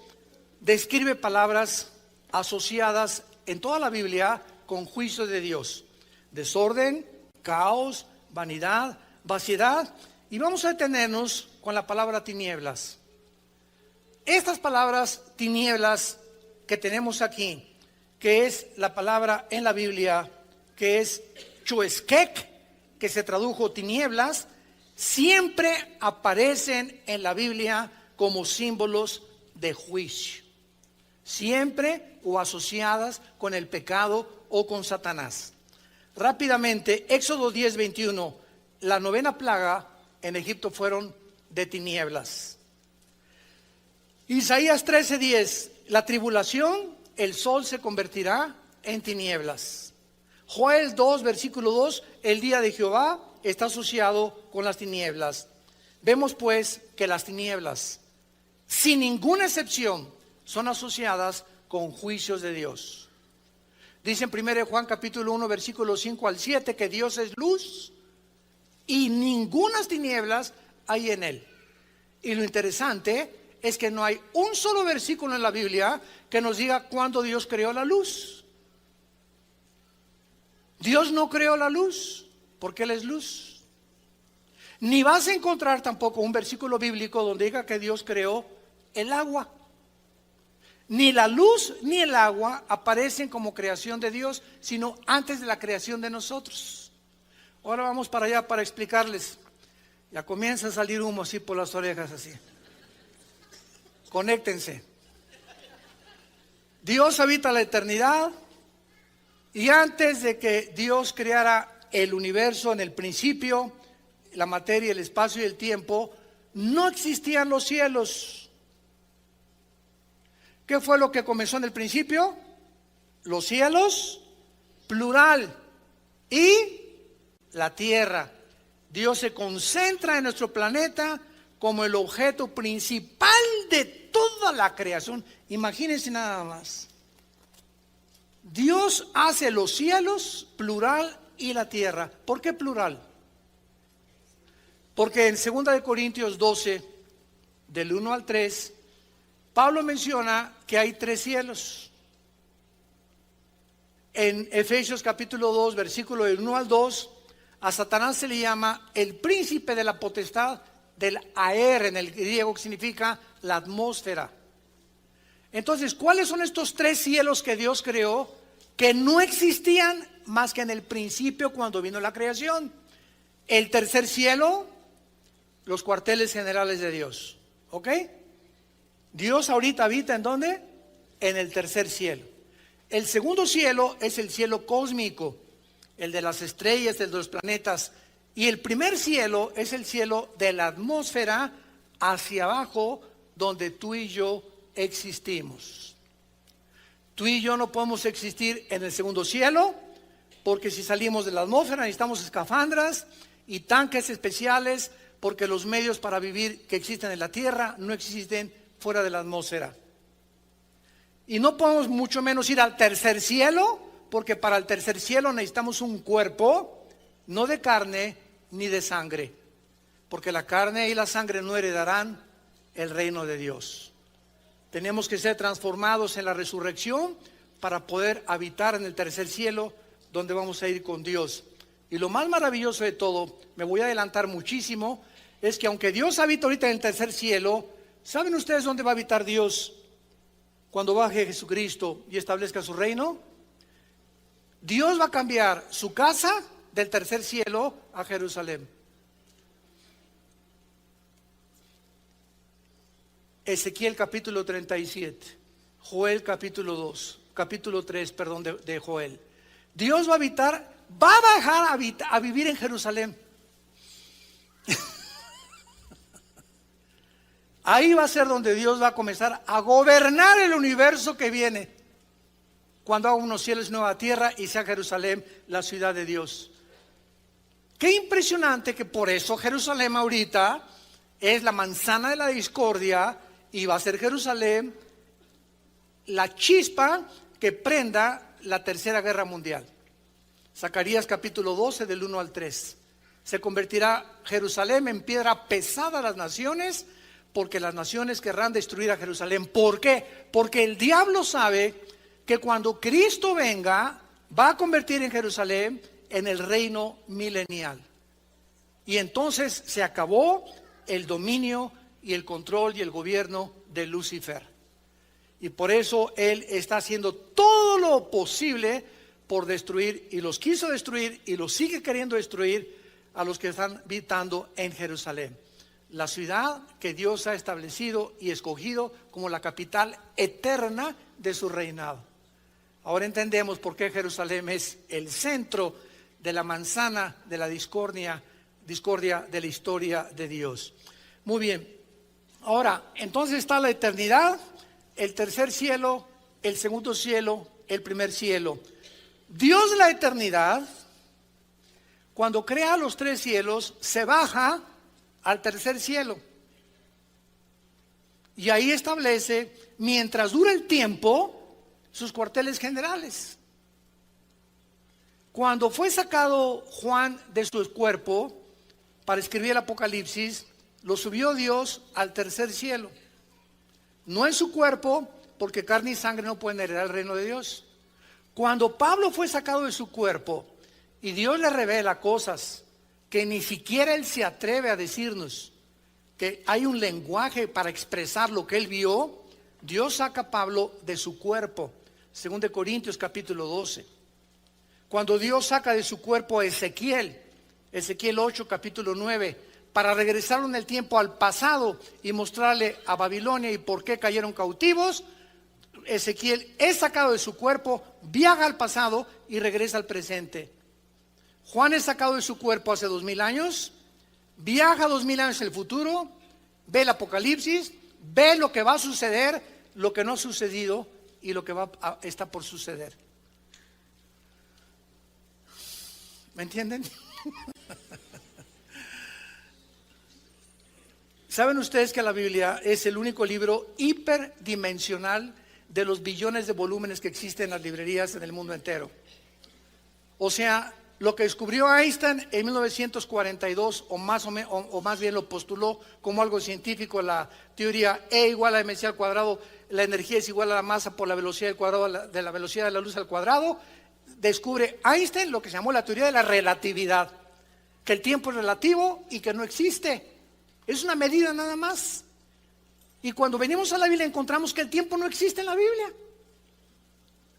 describe palabras asociadas en toda la Biblia con juicio de Dios. Desorden, caos, vanidad, vaciedad. Y vamos a detenernos con la palabra tinieblas. Estas palabras tinieblas que tenemos aquí, que es la palabra en la Biblia, que es chueskek, que se tradujo tinieblas, siempre aparecen en la Biblia como símbolos de juicio. Siempre o asociadas con el pecado o con Satanás. Rápidamente, Éxodo 10, 21, la 9ª plaga en Egipto fueron de tinieblas. Isaías 13, 10, la tribulación, el sol se convertirá en tinieblas. Joel 2, versículo 2, el día de Jehová está asociado con las tinieblas. Vemos pues que las tinieblas, sin ninguna excepción, son asociadas con juicios de Dios. Dice en 1 Juan capítulo 1, versículos 5 al 7, que Dios es luz y ningunas tinieblas hay en él. Y lo interesante es que no hay un solo versículo en la Biblia que nos diga cuándo Dios creó la luz. Dios no creó la luz porque Él es luz. Ni vas a encontrar tampoco un versículo bíblico donde diga que Dios creó el agua. Ni la luz ni el agua aparecen como creación de Dios, sino antes de la creación de nosotros. Ahora vamos para allá para explicarles. Ya comienza a salir humo así por las orejas así. Conéctense. Dios habita la eternidad. Y antes de que Dios creara el universo en el principio, la materia, el espacio y el tiempo, no existían los cielos. ¿Qué fue lo que comenzó en el principio? Los cielos, plural, y la tierra. Dios se concentra en nuestro planeta como el objeto principal de toda la creación. Imagínense nada más. Dios hace los cielos, plural, y la tierra. ¿Por qué plural? Porque en 2 Corintios 12, del 1 al 3, Pablo menciona que hay 3 cielos. En Efesios capítulo 2, versículo del 1 al 2, a Satanás se le llama el príncipe de la potestad del aer, en el griego, que significa la atmósfera. Entonces, ¿cuáles son estos 3 cielos que Dios creó que no existían más que en el principio cuando vino la creación? El tercer cielo, los cuarteles generales de Dios. ¿Ok? Dios ahorita habita ¿en dónde? En el tercer cielo. El segundo cielo es el cielo cósmico, el de las estrellas, el de los planetas. Y el primer cielo es el cielo de la atmósfera hacia abajo, donde tú y yo existimos. Tú y yo no podemos existir en el segundo cielo, porque si salimos de la atmósfera necesitamos escafandras y tanques especiales porque los medios para vivir que existen en la tierra no existen fuera de la atmósfera. Y no podemos mucho menos ir al tercer cielo, porque para el tercer cielo necesitamos un cuerpo, no de carne ni de sangre, porque la carne y la sangre no heredarán el reino de Dios. Tenemos que ser transformados en la resurrección para poder habitar en el tercer cielo, donde vamos a ir con Dios. Y lo más maravilloso de todo, me voy a adelantar muchísimo, es que aunque Dios habita ahorita en el tercer cielo, ¿saben ustedes dónde va a habitar Dios cuando baje Jesucristo y establezca su reino? Dios va a cambiar su casa del tercer cielo a Jerusalén. Ezequiel capítulo 37, Joel capítulo 3, perdón, de Joel. Dios va a bajar a vivir en Jerusalén. Ahí va a ser donde Dios va a comenzar a gobernar el universo que viene, cuando haga unos cielos y nueva tierra y sea Jerusalén la ciudad de Dios. Qué impresionante que por eso Jerusalén ahorita es la manzana de la discordia y va a ser Jerusalén la chispa que prenda la tercera guerra mundial. Zacarías capítulo 12 del 1 al 3. Se convertirá Jerusalén en piedra pesada a las naciones, porque las naciones querrán destruir a Jerusalén. ¿Por qué? Porque el diablo sabe que cuando Cristo venga, va a convertir en Jerusalén en el reino milenial. Y entonces se acabó el dominio y el control y el gobierno de Lucifer. Y por eso él está haciendo todo lo posible por destruir, y los quiso destruir y los sigue queriendo destruir a los que están habitando en Jerusalén, la ciudad que Dios ha establecido y escogido como la capital eterna de su reinado. Ahora entendemos por qué Jerusalén es el centro de la manzana de la discordia de la historia de Dios. Muy bien, ahora entonces está la eternidad, el tercer cielo, el segundo cielo, el primer cielo. Dios de la eternidad, cuando crea los tres cielos, se baja al tercer cielo y ahí establece, mientras dura el tiempo, sus cuarteles generales. Cuando fue sacado Juan de su cuerpo para escribir el Apocalipsis, lo subió Dios al tercer cielo, no en su cuerpo, porque carne y sangre no pueden heredar el reino de Dios. Cuando Pablo fue sacado de su cuerpo y Dios le revela cosas que ni siquiera él se atreve a decirnos, que hay un lenguaje para expresar lo que él vio, Dios saca a Pablo de su cuerpo. 2 Corintios capítulo 12. Cuando Dios saca de su cuerpo a Ezequiel 8 capítulo 9, para regresarlo en el tiempo al pasado y mostrarle a Babilonia y por qué cayeron cautivos, Ezequiel es sacado de su cuerpo, viaja al pasado y regresa al presente. Juan es sacado de su cuerpo hace 2000 años, viaja 2000 años en el futuro, ve el Apocalipsis, ve lo que va a suceder, lo que no ha sucedido y lo que está por suceder. ¿Me entienden? ¿Saben ustedes que la Biblia es el único libro hiperdimensional de los billones de volúmenes que existen en las librerías en el mundo entero? O sea, lo que descubrió Einstein en 1942, o más bien lo postuló como algo científico, la teoría E igual a mc al cuadrado, la energía es igual a la masa por la velocidad del cuadrado de la velocidad de la luz al cuadrado. Descubre Einstein lo que se llamó la teoría de la relatividad, que el tiempo es relativo y que no existe, es una medida nada más. Y cuando venimos a la Biblia encontramos que el tiempo no existe en la Biblia.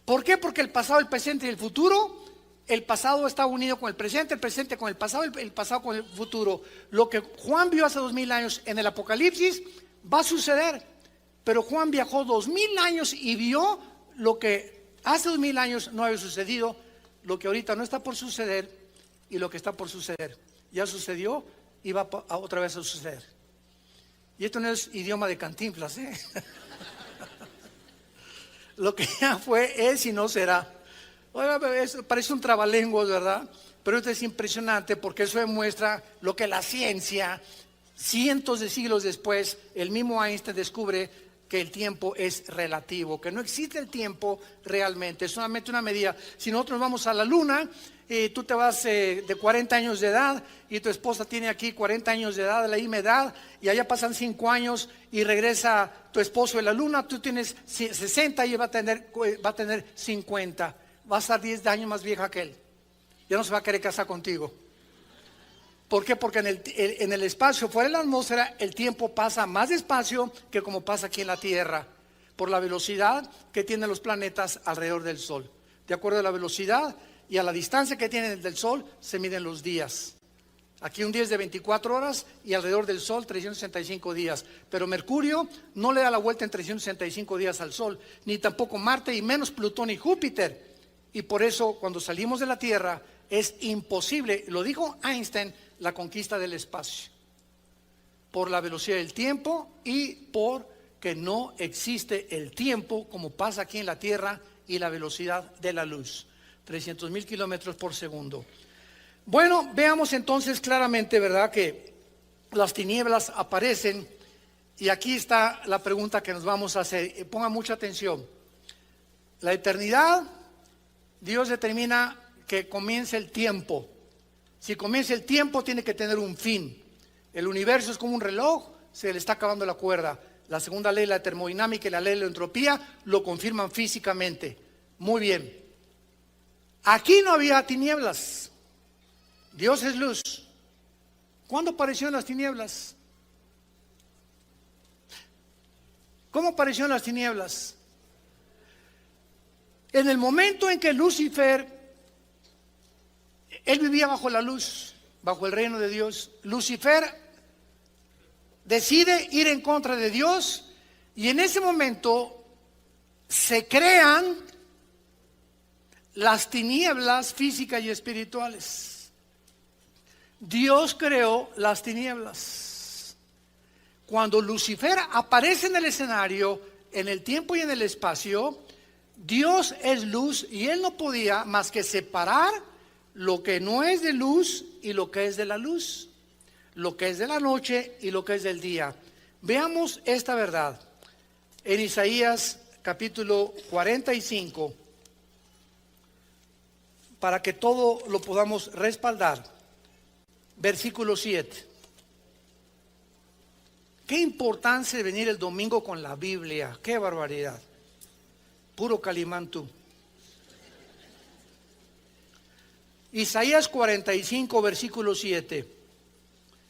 ¿Por qué? Porque el pasado, el presente y el futuro, el pasado está unido con el presente con el pasado con el futuro. Lo que Juan vio hace 2000 años en el Apocalipsis va a suceder, pero Juan viajó 2000 años y vio lo que hace 2000 años no había sucedido, lo que ahorita no está por suceder y lo que está por suceder. Ya sucedió y va otra vez a suceder. Y esto no es idioma de Cantinflas, ¿eh? Lo que ya fue, es y no será. Oiga, parece un trabalenguas, ¿verdad? Pero esto es impresionante porque eso demuestra lo que la ciencia cientos de siglos después, el mismo Einstein descubre que el tiempo es relativo, que no existe el tiempo realmente, es solamente una medida. Si nosotros vamos a la luna, tú te vas de 40 años de edad y tu esposa tiene aquí 40 años de edad, de la misma edad, y allá pasan 5 años y regresa tu esposo de la luna, tú tienes 60 y ella va a tener 50, va a estar 10 años más vieja que él, ya no se va a querer casar contigo. ¿Por qué? Porque en el espacio, fuera de la atmósfera, el tiempo pasa más despacio que como pasa aquí en la Tierra, por la velocidad que tienen los planetas alrededor del Sol. De acuerdo a la velocidad y a la distancia que tienen del Sol, se miden los días. Aquí un día es de 24 horas y alrededor del Sol 365 días. Pero Mercurio no le da la vuelta en 365 días al Sol, ni tampoco Marte, y menos Plutón y Júpiter. Y por eso cuando salimos de la Tierra es imposible, lo dijo Einstein, la conquista del espacio, por la velocidad del tiempo y porque no existe el tiempo como pasa aquí en la Tierra y la velocidad de la luz, 300,000 kilómetros por segundo. Bueno, veamos entonces claramente, ¿verdad?, que las tinieblas aparecen, y aquí está la pregunta que nos vamos a hacer. Pongan mucha atención. La eternidad, Dios determina que comience el tiempo. Si comienza el tiempo, tiene que tener un fin. El universo es como un reloj, se le está acabando la cuerda. La segunda ley, la termodinámica, y la ley de la entropía lo confirman físicamente. Muy bien. Aquí no había tinieblas. Dios es luz. ¿Cuándo aparecieron las tinieblas? ¿Cómo aparecieron las tinieblas? En el momento en que Lucifer, él vivía bajo la luz, bajo el reino de Dios. Lucifer decide ir en contra de Dios y en ese momento se crean las tinieblas físicas y espirituales. Dios creó las tinieblas. Cuando Lucifer aparece en el escenario, en el tiempo y en el espacio, Dios es luz y él no podía más que separar lo que no es de luz y lo que es de la luz, lo que es de la noche y lo que es del día. Veamos esta verdad en Isaías capítulo 45, para que todo lo podamos respaldar. Versículo 7. Qué importancia de venir el domingo con la Biblia, qué barbaridad. Puro Calimán tú. Isaías 45, versículo 7.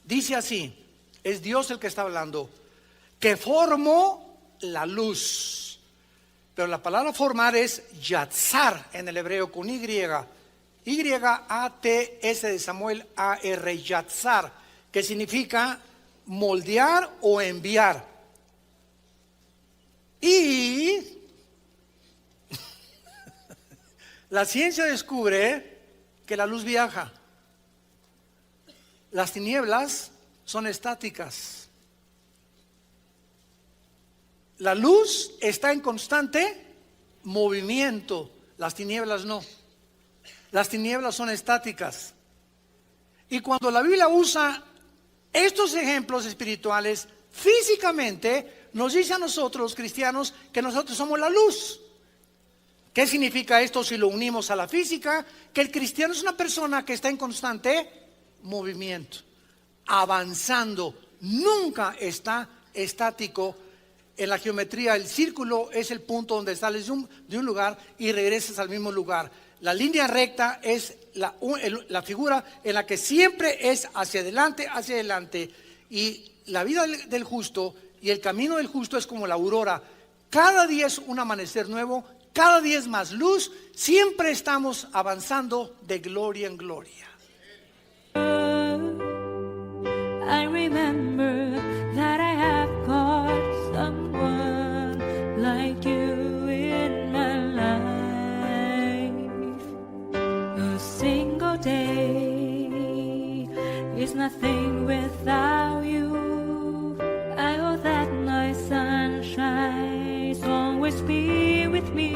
Dice así, es Dios el que está hablando, que formó la luz. Pero la palabra formar es yatzar en el hebreo con Y. Y-A-T-S de Samuel A-R, yatzar, que significa moldear o enviar. Y la ciencia descubre que la luz viaja. Las tinieblas son estáticas. La luz está en constante movimiento, las tinieblas no. Las tinieblas son estáticas. Y cuando la Biblia usa estos ejemplos espirituales, físicamente nos dice a nosotros los cristianos que nosotros somos la luz. ¿Qué significa esto si lo unimos a la física? Que el cristiano es una persona que está en constante movimiento, avanzando, nunca está estático. En la geometría el círculo es el punto donde sales de un lugar y regresas al mismo lugar. La línea recta es la figura en la que siempre es hacia adelante. Y la vida del justo y el camino del justo es como la aurora. Cada día es un amanecer nuevo. Cada día es más luz, siempre estamos avanzando de gloria en gloria. I remember that I have got someone like you in my life. A single day is nothing without you. I hope that my sunshine always be with me.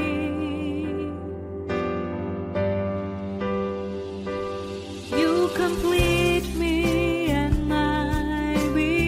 You complete me and my weakness.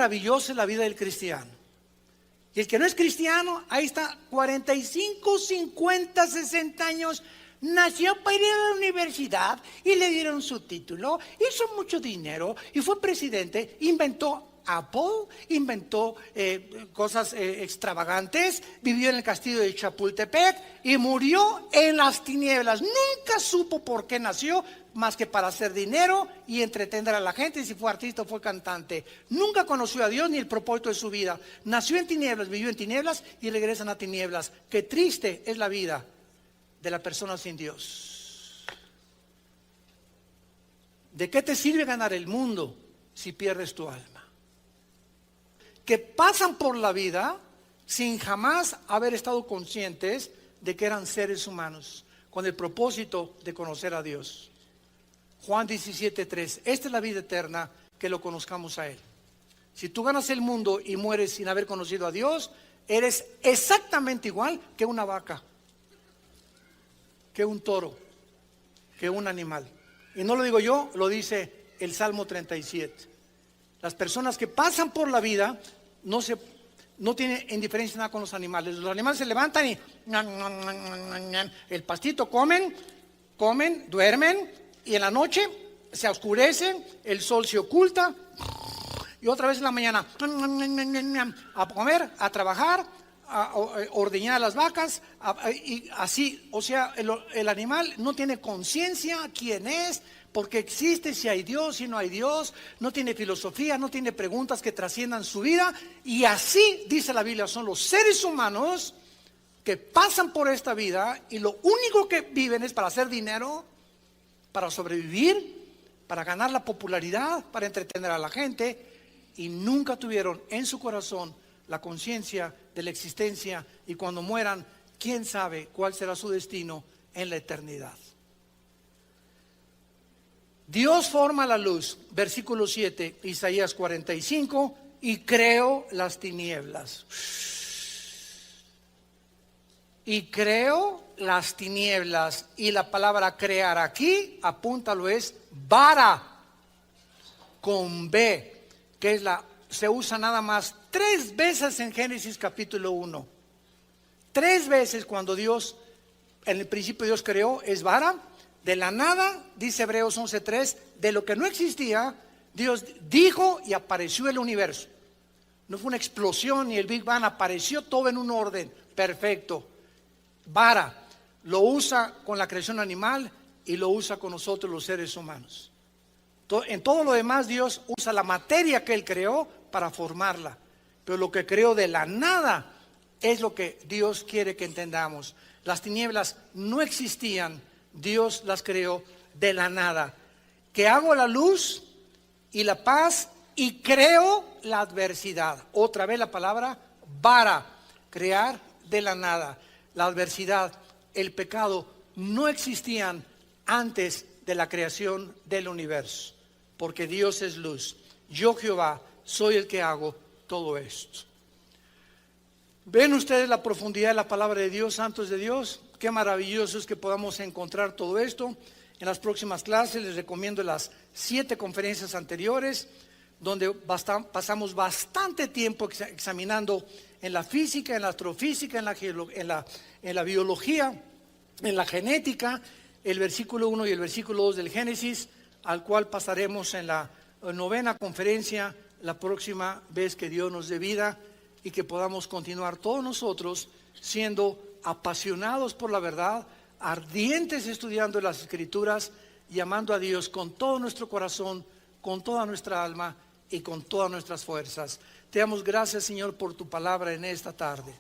maravillosa es la vida del cristiano. Y el que no es cristiano, ahí está, 45, 50, 60 años, nació para ir a la universidad y le dieron su título, hizo mucho dinero y fue presidente, inventó Apple, inventó cosas extravagantes, vivió en el castillo de Chapultepec y murió en las tinieblas. Nunca supo por qué nació, más que para hacer dinero y entretener a la gente. Si fue artista o fue cantante, nunca conoció a Dios ni el propósito de su vida. Nació en tinieblas, vivió en tinieblas y regresan a tinieblas. Qué triste es la vida de la persona sin Dios. ¿De qué te sirve ganar el mundo si pierdes tu alma? Que pasan por la vida sin jamás haber estado conscientes de que eran seres humanos, con el propósito de conocer a Dios. Juan 17:3, esta es la vida eterna, que lo conozcamos a Él. Si tú ganas el mundo y mueres sin haber conocido a Dios, eres exactamente igual que una vaca, que un toro, que un animal. Y no lo digo yo, lo dice el Salmo 37. Las personas que pasan por la vida no tienen indiferencia nada con los animales. Los animales se levantan y el pastito comen, duermen y en la noche se oscurece, el sol se oculta y otra vez en la mañana a comer, a trabajar, a ordeñar a las vacas y así. O sea, el animal no tiene conciencia quién es, porque existe, si hay Dios, si no hay Dios, no tiene filosofía, no tiene preguntas que trasciendan su vida. Y así dice la Biblia, son los seres humanos que pasan por esta vida y lo único que viven es para hacer dinero, para sobrevivir, para ganar la popularidad, para entretener a la gente, y nunca tuvieron en su corazón la conciencia de la existencia, y cuando mueran, quién sabe cuál será su destino en la eternidad. Dios forma la luz, versículo 7, Isaías 45, y creó las tinieblas. Y creó las tinieblas, y la palabra crear aquí, apúntalo, es bara, con B, que es se usa nada más 3 veces en Génesis capítulo 1. 3 veces cuando Dios, en el principio Dios creó, es bara. De la nada, dice Hebreos 11:3, de lo que no existía, Dios dijo y apareció el universo. No fue una explosión ni el Big Bang, apareció todo en un orden perfecto. Vara, lo usa con la creación animal y lo usa con nosotros los seres humanos. En todo lo demás Dios usa la materia que Él creó para formarla. Pero lo que creó de la nada es lo que Dios quiere que entendamos. Las tinieblas no existían, Dios las creó de la nada. Que hago la luz y la paz y creo la adversidad. Otra vez la palabra bara, crear de la nada. La adversidad, el pecado no existían antes de la creación del universo, porque Dios es luz. Yo, Jehová, soy el que hago todo esto. ¿Ven ustedes la profundidad de la palabra de Dios, santos de Dios? Qué maravilloso es que podamos encontrar todo esto. En las próximas clases les recomiendo las 7 conferencias anteriores, donde pasamos bastante tiempo examinando en la física, en la astrofísica, en la biología, en la genética, el versículo 1 y el versículo 2 del Génesis, al cual pasaremos en la 9ª conferencia la próxima vez que Dios nos dé vida, y que podamos continuar todos nosotros siendo apasionados por la verdad, ardientes estudiando las Escrituras y amando a Dios con todo nuestro corazón, con toda nuestra alma y con todas nuestras fuerzas. Te damos gracias, Señor, por tu palabra en esta tarde.